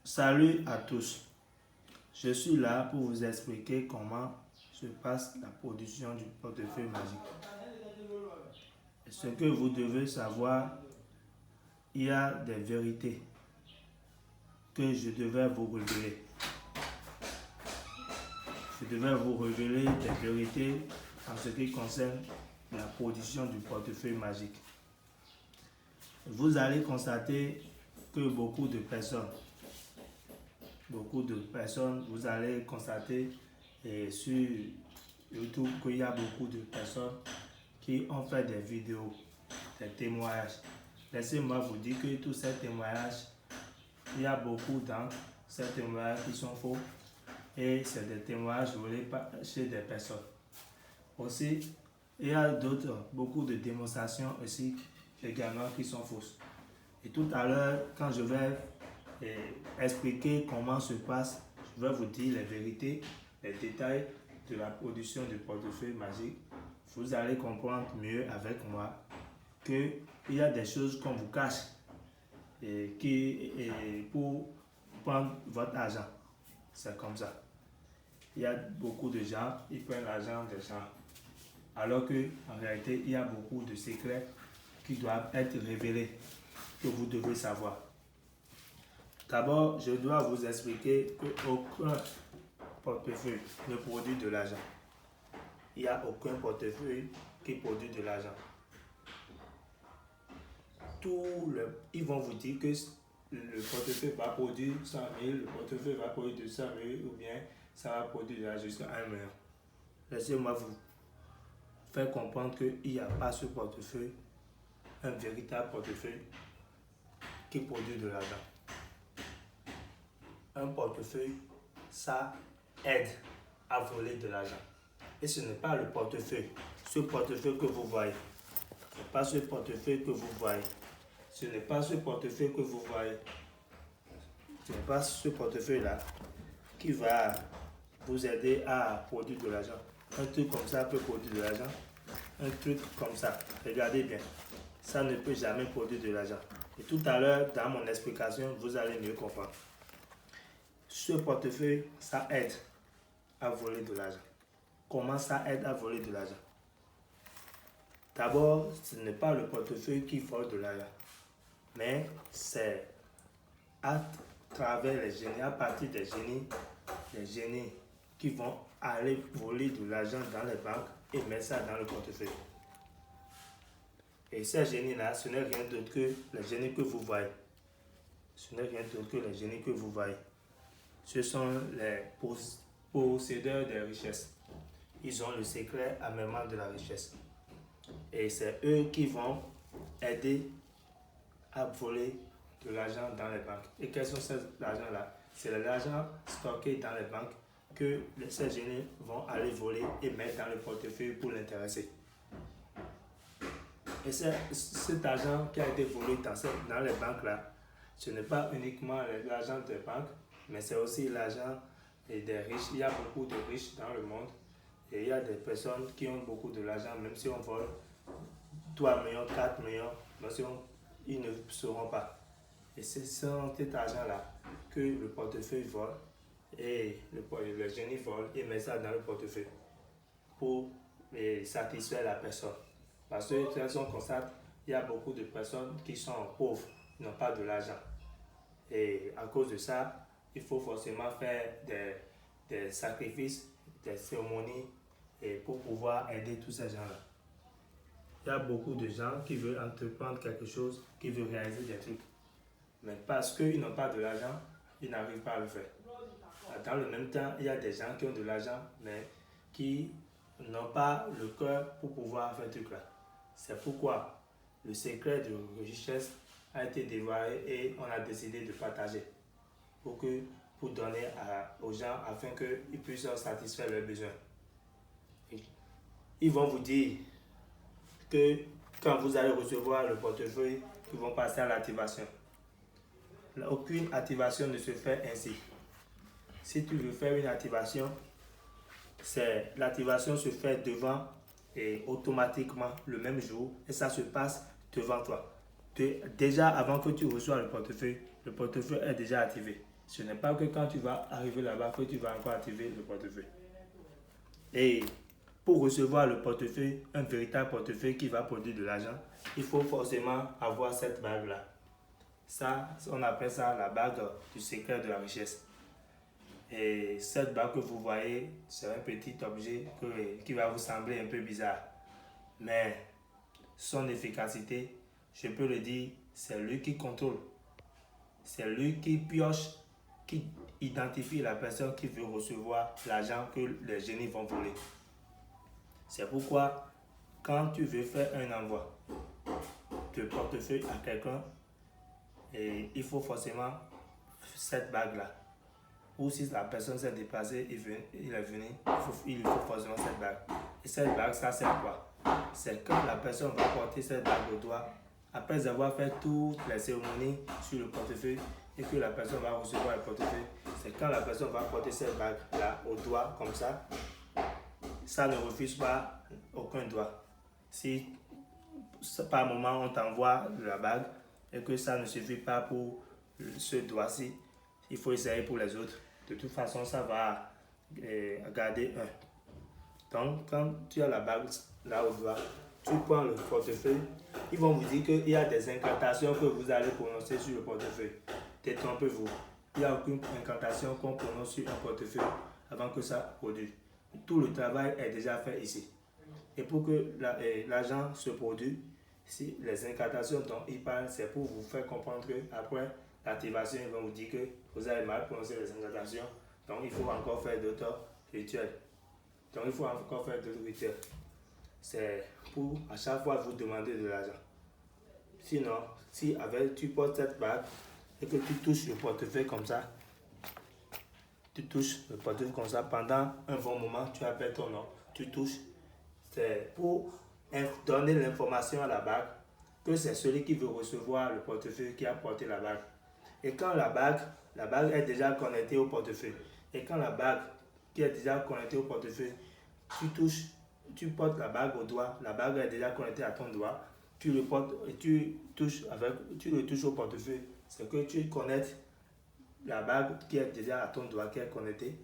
Salut à tous, je suis là pour vous expliquer comment se passe la production du portefeuille magique. Ce que vous devez savoir, il y a des vérités que je devais vous révéler. Je devais vous révéler des vérités en ce qui concerne la production du portefeuille magique. Vous allez constater que beaucoup de personnes, vous allez constater sur YouTube qu'il y a beaucoup de personnes qui ont fait des vidéos, des témoignages. Laissez-moi vous dire que tous ces témoignages, il y a beaucoup dans ces témoignages qui sont faux et c'est des témoignages volés chez des personnes. Aussi, il y a beaucoup de démonstrations aussi également qui sont fausses. Et tout à l'heure, quand je vais expliquer comment se passe, je vais vous dire les vérités, les détails de la production du portefeuille magique. Vous allez comprendre mieux avec moi qu'il y a des choses qu'on vous cache pour prendre votre argent. C'est comme ça. Il y a beaucoup de gens, ils prennent l'argent des gens. Alors qu'en réalité, il y a beaucoup de secrets qui doivent être révélés, que vous devez savoir. D'abord, je dois vous expliquer qu'aucun portefeuille ne produit de l'argent. Il n'y a aucun portefeuille qui produit de l'argent. Ils vont vous dire que le portefeuille va produire 100 000, le portefeuille va produire 200 000 ou bien ça va produire jusqu'à 1 million. Laissez-moi vous faire comprendre qu'il n'y a pas ce portefeuille, un véritable portefeuille qui produit de l'argent. Un portefeuille, ça aide à voler de l'argent. Et ce n'est pas le portefeuille, ce portefeuille que vous voyez. Ce n'est pas ce portefeuille que vous voyez. Ce n'est pas ce portefeuille que vous voyez. Ce n'est pas ce portefeuille-là qui va vous aider à produire de l'argent. Un truc comme ça peut produire de l'argent. Un truc comme ça, regardez bien, ça ne peut jamais produire de l'argent. Et tout à l'heure, dans mon explication, vous allez mieux comprendre. Ce portefeuille, ça aide à voler de l'argent. Comment ça aide à voler de l'argent? D'abord, ce n'est pas le portefeuille qui vole de l'argent, mais c'est à travers les génies, à partir des génies qui vont aller voler de l'argent dans les banques et mettre ça dans le portefeuille. Et ces génies-là, ce n'est rien d'autre que les génies que vous voyez. Ce n'est rien d'autre que les génies que vous voyez. Ce sont les possédeurs des richesses. Ils ont le secret amèrement de la richesse. Et c'est eux qui vont aider à voler de l'argent dans les banques. Et quels sont ces argents-là? C'est l'argent stocké dans les banques que ces génies vont aller voler et mettre dans le portefeuille pour l'intéresser. Et cet argent qui a été volé dans les banques-là, ce n'est pas uniquement l'argent des banques, mais c'est aussi l'argent des riches. Il y a beaucoup de riches dans le monde et il y a des personnes qui ont beaucoup de l'argent, même si on vole 3 millions, 4 millions, ils ne sauront pas. Et c'est cet argent-là que le portefeuille vole et le génie vole et met ça dans le portefeuille pour satisfaire la personne. Parce que, de toute façon, on constate, il y a beaucoup de personnes qui sont pauvres, qui n'ont pas de l'argent. Et à cause de ça, il faut forcément faire des sacrifices, des cérémonies pour pouvoir aider tous ces gens-là. Il y a beaucoup de gens qui veulent entreprendre quelque chose, qui veulent réaliser des trucs. Mais parce qu'ils n'ont pas de l'argent, ils n'arrivent pas à le faire. Dans le même temps, il y a des gens qui ont de l'argent, mais qui n'ont pas le cœur pour pouvoir faire ce truc-là. C'est pourquoi le secret de richesse a été dévoilé et on a décidé de partager pour donner aux gens afin qu'ils puissent satisfaire leurs besoins. Ils vont vous dire que quand vous allez recevoir le portefeuille, ils vont passer à l'activation. Aucune activation ne se fait ainsi. Si tu veux faire une activation, l'activation se fait devant et automatiquement le même jour et ça se passe devant toi. Déjà avant que tu reçoives le portefeuille est déjà activé. Ce n'est pas que quand tu vas arriver là-bas que tu vas encore activer le portefeuille. Et pour recevoir le portefeuille, un véritable portefeuille qui va produire de l'argent, il faut forcément avoir cette bague-là. Ça, on appelle ça la bague du secret de la richesse. Et cette bague que vous voyez, c'est un petit objet qui va vous sembler un peu bizarre. Mais son efficacité, je peux le dire, c'est lui qui contrôle. C'est lui qui pioche, qui identifie la personne qui veut recevoir l'argent que les génies vont voler. C'est pourquoi, quand tu veux faire un envoi de portefeuille à quelqu'un, il faut forcément cette bague-là. Ou si la personne s'est déplacée, il est venu, il faut forcément cette bague. Et cette bague, ça sert à quoi? C'est quand la personne va porter cette bague au doigt, après avoir fait toutes les cérémonies sur le portefeuille et que la personne va recevoir le portefeuille, c'est quand la personne va porter cette bague-là au doigt, comme ça ne refuse pas aucun doigt. Si par moment on t'envoie la bague et que ça ne suffit pas pour ce doigt-ci, il faut essayer pour les autres. De toute façon, ça va garder un. Donc, quand tu as la bague là au doigt, tu prends le portefeuille. Ils vont vous dire qu'il y a des incantations que vous allez prononcer sur le portefeuille. Détrompez-vous. Il n'y a aucune incantation qu'on prononce sur un portefeuille avant que ça produise. Tout le travail est déjà fait ici. Et pour que l'argent se produise, si les incantations dont ils parlent, c'est pour vous faire comprendre qu'après l'activation, ils vont vous dire que vous avez mal prononcé les incantations. Donc il faut encore faire d'autres rituels. C'est pour à chaque fois vous demander de l'argent. Sinon, si tu portes cette bague et que tu touches le portefeuille comme ça, pendant un bon moment, tu appelles ton nom, tu touches. C'est pour donner l'information à la bague que c'est celui qui veut recevoir le portefeuille qui a porté la bague. Et quand la bague est déjà connectée au portefeuille, et quand la bague qui est déjà connectée au portefeuille, tu portes la bague au doigt, la bague est déjà connectée à ton doigt, tu le portes et tu le touches au portefeuille. C'est que tu connectes la bague qui est déjà à ton doigt, qui est connectée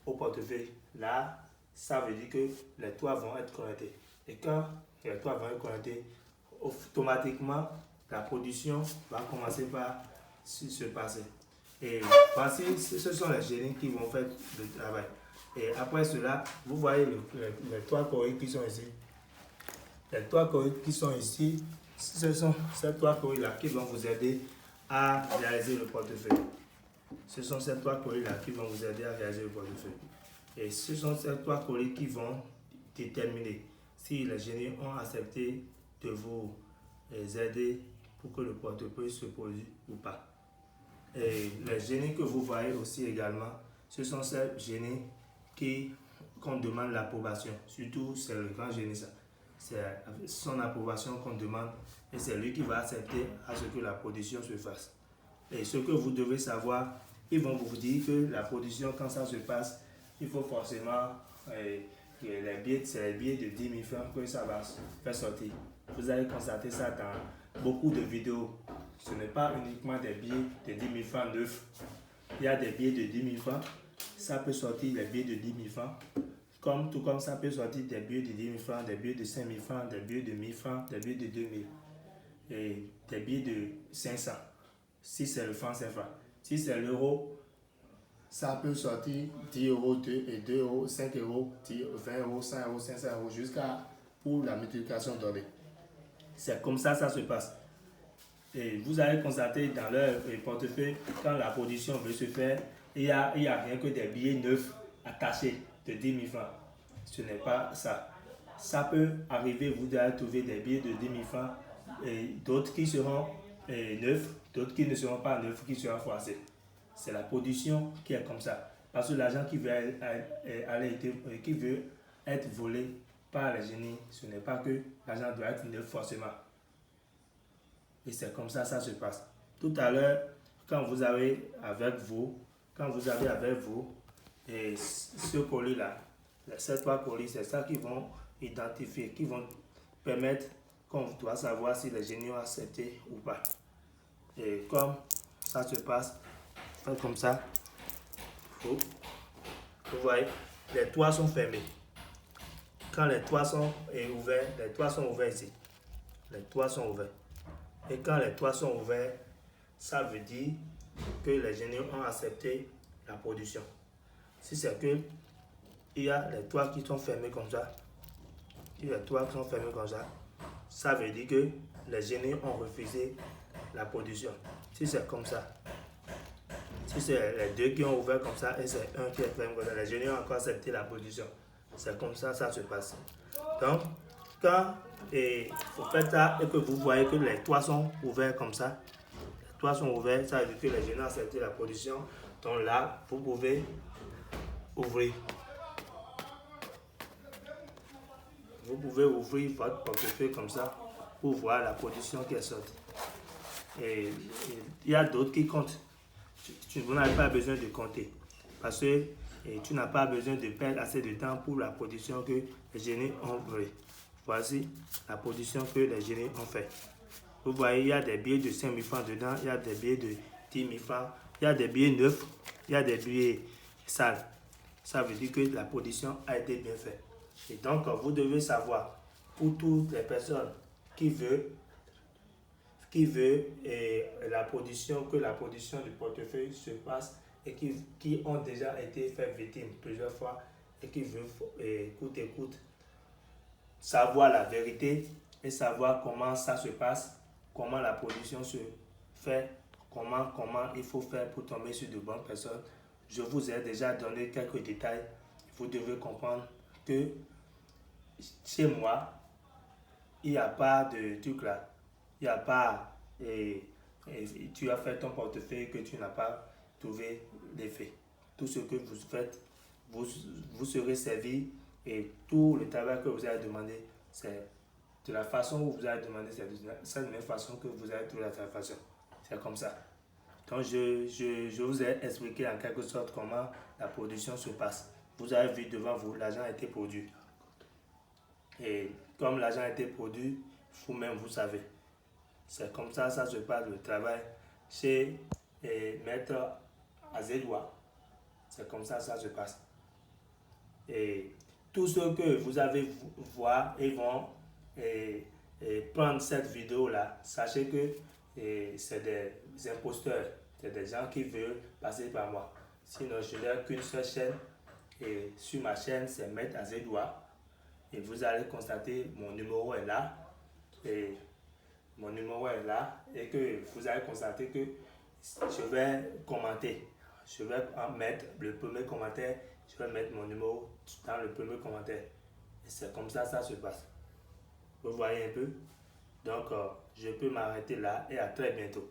au portefeuille. Là, ça veut dire que les toits vont être connectés. Et quand les toits vont être connectés, automatiquement, la production va commencer par se passer. Et voici, ce sont les génies qui vont faire le travail. Et après cela, vous voyez les trois coris qui sont ici. Les trois coris qui sont ici, ce sont ces trois coris-là qui vont vous aider à réaliser le portefeuille. Ce sont ces trois colis-là qui vont vous aider à réaliser le portefeuille. Et ce sont ces trois colis qui vont déterminer si les génies ont accepté de vous aider pour que le portefeuille se produise ou pas. Et les génies que vous voyez aussi également, ce sont ces génies qu'on demande l'approbation. Surtout, c'est le grand génie, ça. C'est son approbation qu'on demande et c'est lui qui va accepter à ce que la production se fasse. Et ce que vous devez savoir, ils vont vous dire que la production, quand ça se passe, il faut forcément c'est les billets de 10 000 francs que ça va faire sortir. Vous allez constater ça dans beaucoup de vidéos. Ce n'est pas uniquement des billets de 10 000 francs neufs. Il y a des billets de 10 000 francs. Ça peut sortir les billets de 10 000 francs. Tout comme ça peut sortir des billets de 10 000 francs, des billets de 5 000 francs, des billets de 1 000 francs, des billets de 2 000 et des billets de 500. Si c'est le franc CFA. Si c'est l'euro, ça peut sortir 10 euros, 2 euros, 5 euros, 20 euros, 100 euros, 500 euros, jusqu'à pour la multiplication donnée. C'est comme ça se passe. Et vous allez constater dans leur portefeuille, quand la production veut se faire, il n'y a rien que des billets neufs attachés de 10 000 francs. Ce n'est pas ça. Ça peut arriver, vous allez trouver des billets de 10 000 francs, et d'autres qui seront neufs, d'autres qui ne seront pas neufs, qui seront froissés. C'est la production qui est comme ça. Parce que l'argent qui veut être volé par les génies, ce n'est pas que l'argent doit être neuf forcément. Et c'est comme ça se passe. Tout à l'heure, quand vous avez avec vous, et ce colis-là, ces trois colis, c'est ça qui vont identifier, qui vont permettre qu'on doit savoir si les génies ont accepté ou pas. Et comme ça se passe, faites comme ça. Vous voyez, les toits sont fermés. Quand les toits sont ouverts, les toits sont ouverts ici. Les toits sont ouverts. Et quand les toits sont ouverts, ça veut dire que les génies ont accepté la production. Si c'est que il y a les toits qui sont fermés comme ça, ça veut dire que les génies ont refusé la production. Si c'est comme ça, si c'est les deux qui ont ouvert comme ça et c'est un qui est fermé comme ça, les génies ont encore accepté la production. C'est comme ça, ça se passe. Donc, quand vous faites ça et que vous voyez que les toits sont ouverts comme ça, les toits sont ouverts, ça veut dire que les génies ont accepté la production. Donc là, vous pouvez ouvrir. Vous pouvez ouvrir votre portefeuille comme ça pour voir la production qui est sortie. Et il y a d'autres qui comptent. Vous n'avez pas besoin de compter parce que tu n'as pas besoin de perdre assez de temps pour la production que les génies ont fait. Voici la production que les génies ont fait. Vous voyez, il y a des billets de 5 000 francs dedans, il y a des billets de 10 000 francs, il y a des billets neufs, il y a des billets sales. Ça veut dire que la production a été bien faite. Et donc, vous devez savoir, pour toutes les personnes qui veulent la production, que la production du portefeuille se passe et qui ont déjà été fait victimes plusieurs fois et qui veulent écoute, savoir la vérité et savoir comment ça se passe, comment la production se fait, comment il faut faire pour tomber sur de bonnes personnes. Je vous ai déjà donné quelques détails. Vous devez comprendre que chez moi, il n'y a pas de truc là. Il n'y a pas tu as fait ton portefeuille que tu n'as pas trouvé d'effet. Tout ce que vous faites, vous serez servi et tout le travail que vous avez demandé, c'est de la façon où vous avez demandé, c'est de la même façon que vous avez trouvé la façon. C'est comme ça. Donc je vous ai expliqué en quelque sorte comment la production se passe. Vous avez vu devant vous, l'argent a été produit. Et comme l'argent a été produit, vous-même vous savez. C'est comme ça, ça se passe le travail chez Maître Azedoua. C'est comme ça, ça se passe. Et tous ceux que vous avez voir et vont prendre cette vidéo-là, sachez que c'est des imposteurs. C'est des gens qui veulent passer par moi. Sinon, je n'ai qu'une seule chaîne. Et sur ma chaîne, c'est Maître Azedoua. Et vous allez constater, mon numéro est là. Et mon numéro est là. Et que vous allez constater que je vais commenter. Je vais mettre le premier commentaire. Je vais mettre mon numéro dans le premier commentaire. Et c'est comme ça, ça se passe. Vous voyez un peu? Donc, je peux m'arrêter là et à très bientôt.